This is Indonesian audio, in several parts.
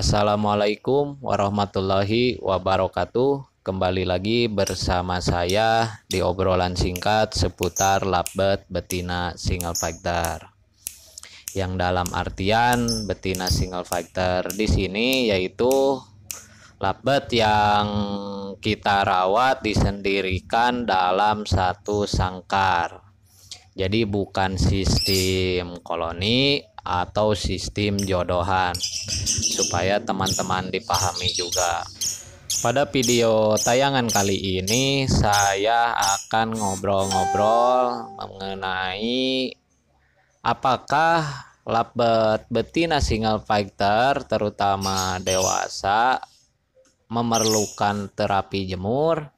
Assalamualaikum warahmatullahi wabarakatuh. Kembali lagi bersama saya di obrolan singkat seputar lovebird betina single fighter. Yang dalam artian betina single fighter di sini yaitu lovebird yang kita rawat disendirikan dalam satu sangkar. Jadi bukan sistem koloni atau sistem jodohan, supaya teman-teman dipahami juga. Pada video tayangan kali ini saya akan ngobrol-ngobrol mengenai apakah lovebird betina single fighter terutama dewasa memerlukan terapi jemur.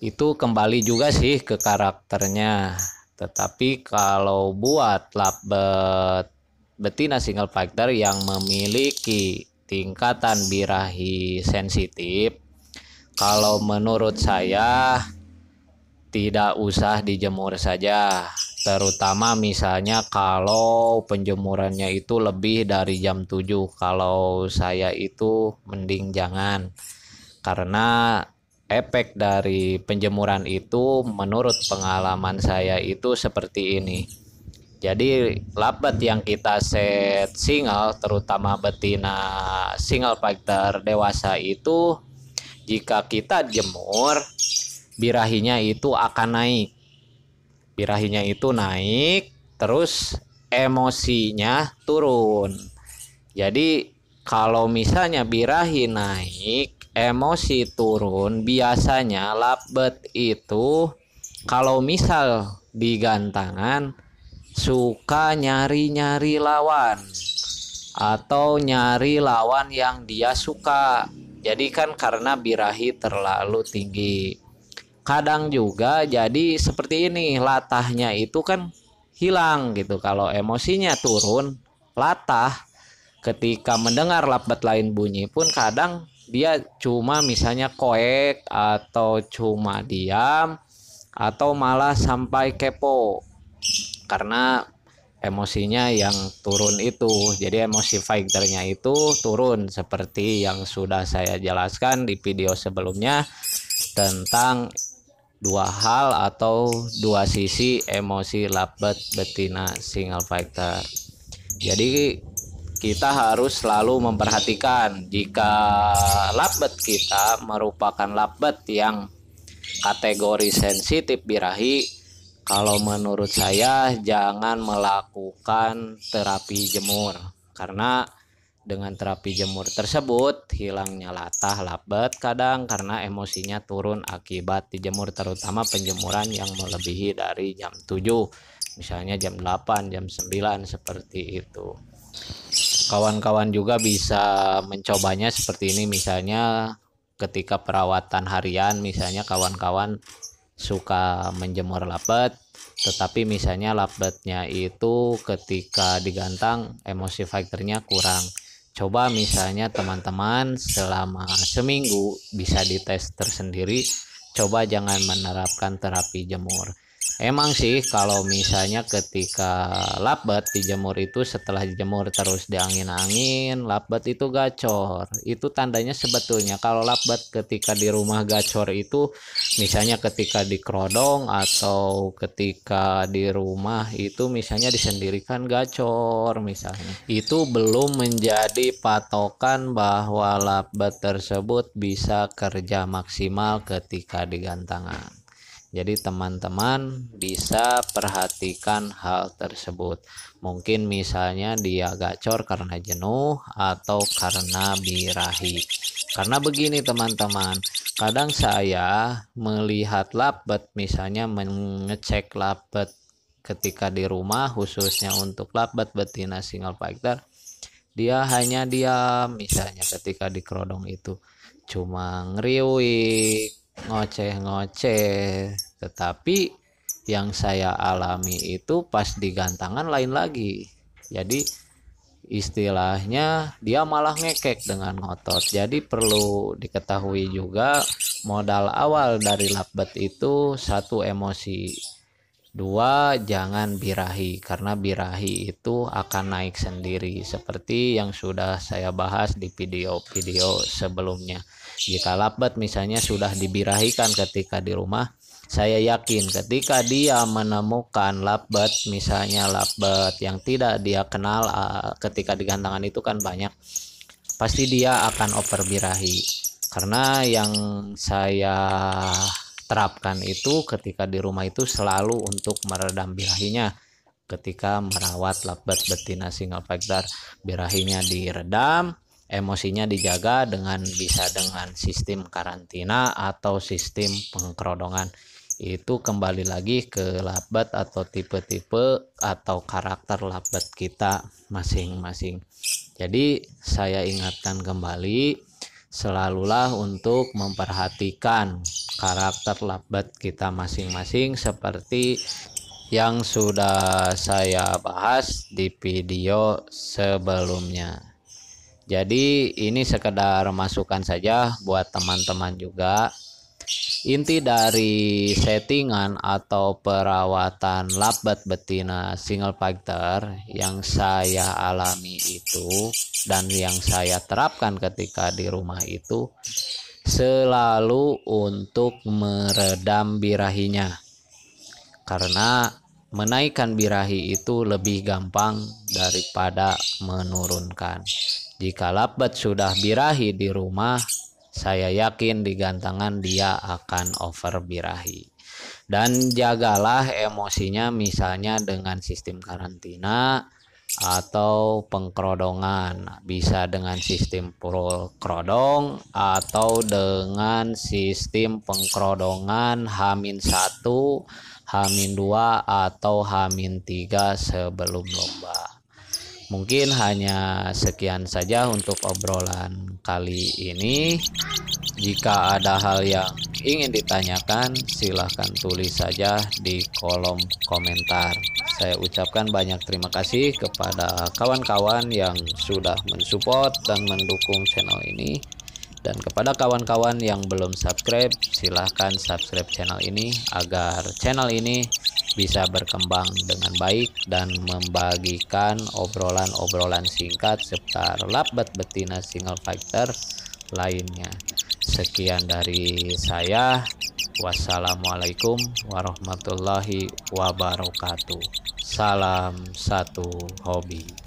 Itu kembali juga sih ke karakternya. Tetapi kalau buat lovebird betina single fighter yang memiliki tingkatan birahi sensitif, kalau menurut saya tidak usah dijemur saja. Terutama misalnya kalau penjemurannya itu lebih dari jam 7. Kalau saya itu mending jangan. Karena efek dari penjemuran itu menurut pengalaman saya itu seperti ini. Jadi lovebird yang kita set single, terutama betina single fighter dewasa itu, jika kita jemur, birahinya itu akan naik. Birahinya itu naik, terus emosinya turun. Jadi kalau misalnya birahi naik, emosi turun, biasanya lovebird itu kalau misal di gantangan suka nyari-nyari lawan atau nyari lawan yang dia suka. Jadi kan karena birahi terlalu tinggi. Kadang juga jadi seperti ini, latahnya itu kan hilang gitu. Kalau emosinya turun, latah ketika mendengar lovebird lain bunyi pun kadang dia cuma misalnya koek atau cuma diam atau malah sampai kepo karena emosinya yang turun itu. Jadi emosi fighternya itu turun seperti yang sudah saya jelaskan di video sebelumnya tentang dua hal atau dua sisi emosi lovebird betina single fighter. Jadi kita harus selalu memperhatikan jika lovebird kita merupakan lovebird yang kategori sensitif birahi. Kalau menurut saya jangan melakukan terapi jemur, karena dengan terapi jemur tersebut hilangnya latah lovebird kadang karena emosinya turun akibat dijemur, terutama penjemuran yang melebihi dari jam 7, misalnya jam 8, jam 9 seperti itu. Kawan-kawan juga bisa mencobanya seperti ini, misalnya ketika perawatan harian, misalnya kawan-kawan suka menjemur lovebird, tetapi misalnya lovebirdnya itu ketika digantang emosi fighternya kurang. Coba misalnya teman-teman selama seminggu bisa dites tersendiri, coba jangan menerapkan terapi jemur. Emang sih kalau misalnya ketika lovebird dijemur itu setelah dijemur terus diangin-angin, lovebird itu gacor. Itu tandanya sebetulnya kalau lovebird ketika di rumah gacor itu misalnya ketika di kerodong atau ketika di rumah itu misalnya disendirikan gacor misalnya. Itu belum menjadi patokan bahwa lovebird tersebut bisa kerja maksimal ketika digantangan. Jadi teman-teman bisa perhatikan hal tersebut. Mungkin misalnya dia gacor karena jenuh atau karena birahi. Karena begini teman-teman, kadang saya melihat lovebird misalnya mengecek lovebird ketika di rumah khususnya untuk lovebird betina single fighter, dia hanya diam misalnya ketika di kerodong itu cuma ngeriwik, ngoceh-ngoceh. Tetapi yang saya alami itu pas digantangan lain lagi. Jadi istilahnya dia malah ngekek dengan ngotot. Jadi perlu diketahui juga modal awal dari lovebird itu satu emosi. Dua, jangan birahi karena birahi itu akan naik sendiri seperti yang sudah saya bahas di video-video sebelumnya. Jika latbed misalnya sudah dibirahikan ketika di rumah, saya yakin ketika dia menemukan latbed, misalnya latbed yang tidak dia kenal, ketika di gantangan itu kan banyak, pasti dia akan over birahi. Karena yang saya terapkan itu ketika di rumah itu selalu untuk meredam birahinya. Ketika merawat latbed betina single factor, birahinya diredam, emosinya dijaga bisa dengan sistem karantina atau sistem pengkerodongan. Itu kembali lagi ke latbed atau tipe-tipe atau karakter latbed kita masing-masing. Jadi saya ingatkan kembali, selalulah untuk memperhatikan karakter latbed kita masing-masing seperti yang sudah saya bahas di video sebelumnya. Jadi ini sekedar masukan saja buat teman-teman juga. Inti dari settingan atau perawatan latbed betina single factor yang saya alami itu dan yang saya terapkan ketika di rumah itu selalu untuk meredam birahinya, karena menaikkan birahi itu lebih gampang daripada menurunkan. Jika latbed sudah birahi di rumah, saya yakin di gantangan dia akan over birahi. Dan jagalah emosinya misalnya dengan sistem karantina atau pengkerodongan. Bisa dengan sistem full kerodong atau dengan sistem pengkerodongan H-1, H-2 atau H-3 sebelum lomba. Mungkin hanya sekian saja untuk obrolan kali ini. Jika ada hal yang ingin ditanyakan, silahkan tulis saja di kolom komentar. Saya ucapkan banyak terima kasih kepada kawan-kawan yang sudah mensupport dan mendukung channel ini. Dan kepada kawan-kawan yang belum subscribe, silahkan subscribe channel ini agar channel ini bisa berkembang dengan baik dan membagikan obrolan-obrolan singkat seputar latbed betina single factor lainnya. Sekian dari saya. Wassalamualaikum warahmatullahi wabarakatuh. Salam satu hobi.